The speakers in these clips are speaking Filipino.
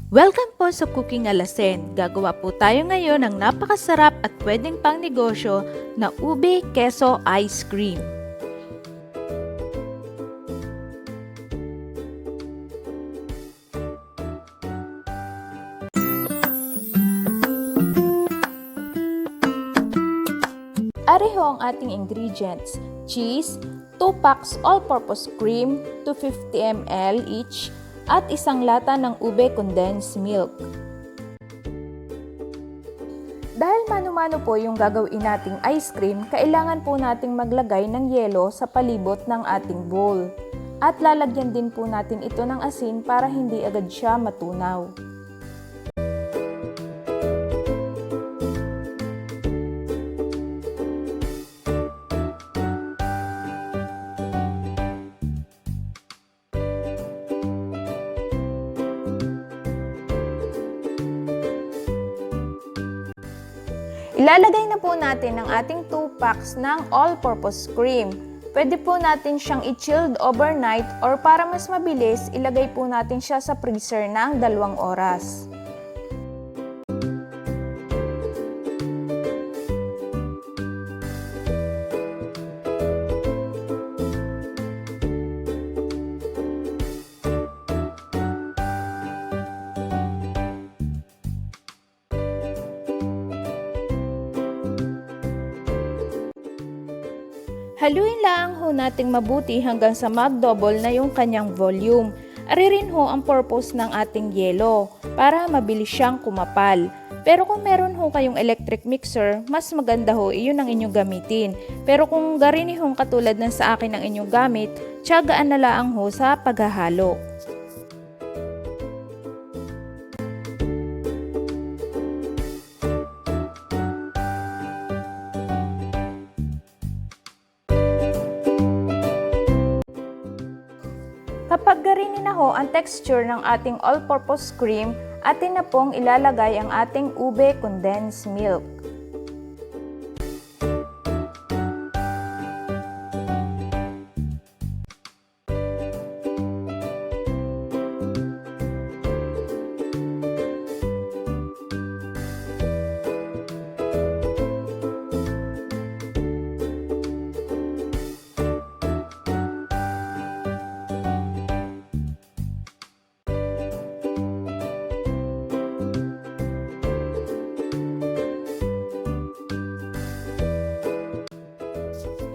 Welcome po sa Cooking Alasen. Gagawa po tayo ngayon ng napakasarap at pwedeng pang negosyo na ube keso ice cream. Areho ang ating ingredients: cheese, 2 packs all-purpose cream, 250 ml each, at isang lata ng ube condensed milk. Dahil mano-mano po yung gagawin nating ice cream, kailangan po nating maglagay ng yelo sa palibot ng ating bowl. At lalagyan din po natin ito ng asin para hindi agad siya matunaw. Ilalagay na po natin ang ating 2 packs ng all-purpose cream. Pwede po natin siyang i-chilled overnight or para mas mabilis, ilagay po natin siya sa freezer ng 2 oras. Haluin lang ho nating mabuti hanggang sa mag-double na yung kanyang volume. Ari rin ho ang purpose ng ating yelo, para mabilis siyang kumapal. Pero kung meron ho kayong electric mixer, mas maganda ho iyon ang inyong gamitin. Pero kung garini hong katulad ng sa akin ang inyong gamit, tiyagaan na lang ho sa paghahalo. Kapag garini na ho ang texture ng ating all-purpose cream, atin na pong ilalagay ang ating ube condensed milk.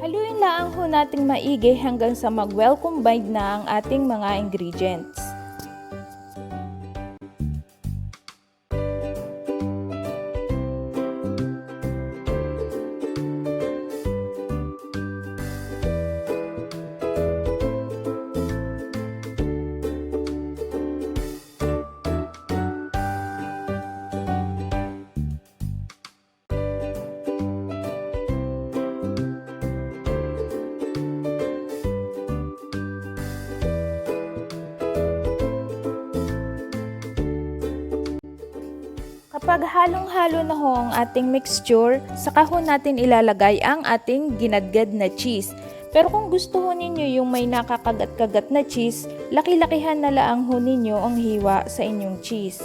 Haluin lang ho nating maigi hanggang sa mag-well combined na ang ating mga ingredients. Kapag halong-halo na ho ang ating mixture, saka ho natin ilalagay ang ating ginadgad na cheese. Pero kung gusto ho ninyo yung may nakakagat-kagat na cheese, laki-lakihan na lang ho ninyo ang hiwa sa inyong cheese.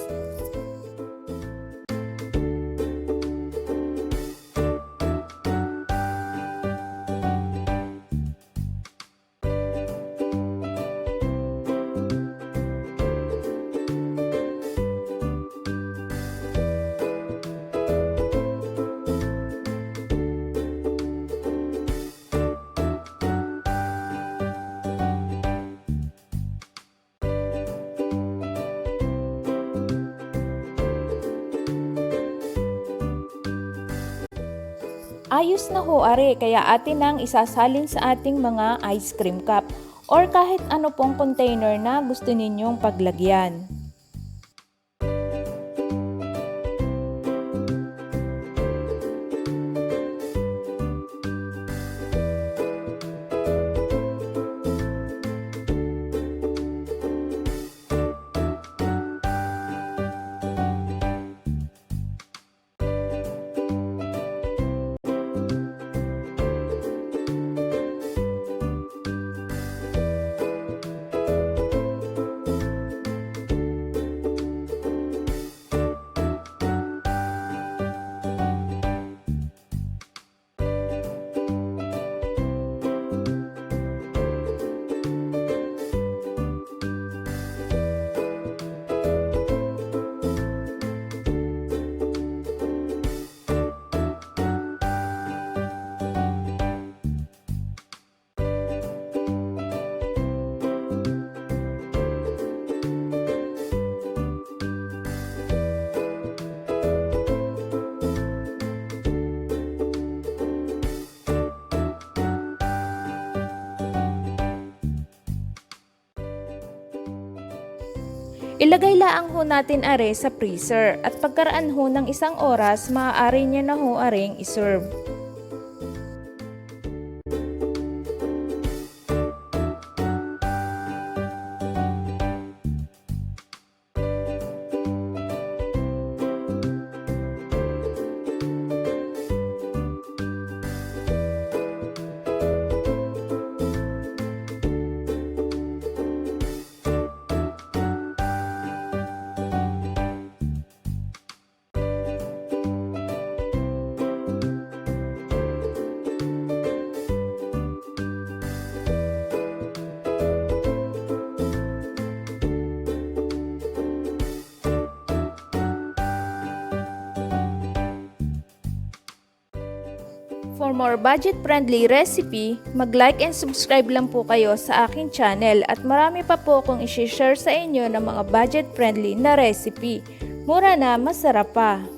Ayos na ho are, kaya atin nang isasalin sa ating mga ice cream cup or kahit ano pong container na gusto ninyong paglagyan. Ilagay laang ho natin are sa freezer at pagkaraan ho ng 1 oras, maaari niya na ho aring iserve. For more budget-friendly recipe, mag-like and subscribe lang po kayo sa aking channel at marami pa po akong i-share sa inyo ng mga budget-friendly na recipe. Mura na, masarap pa!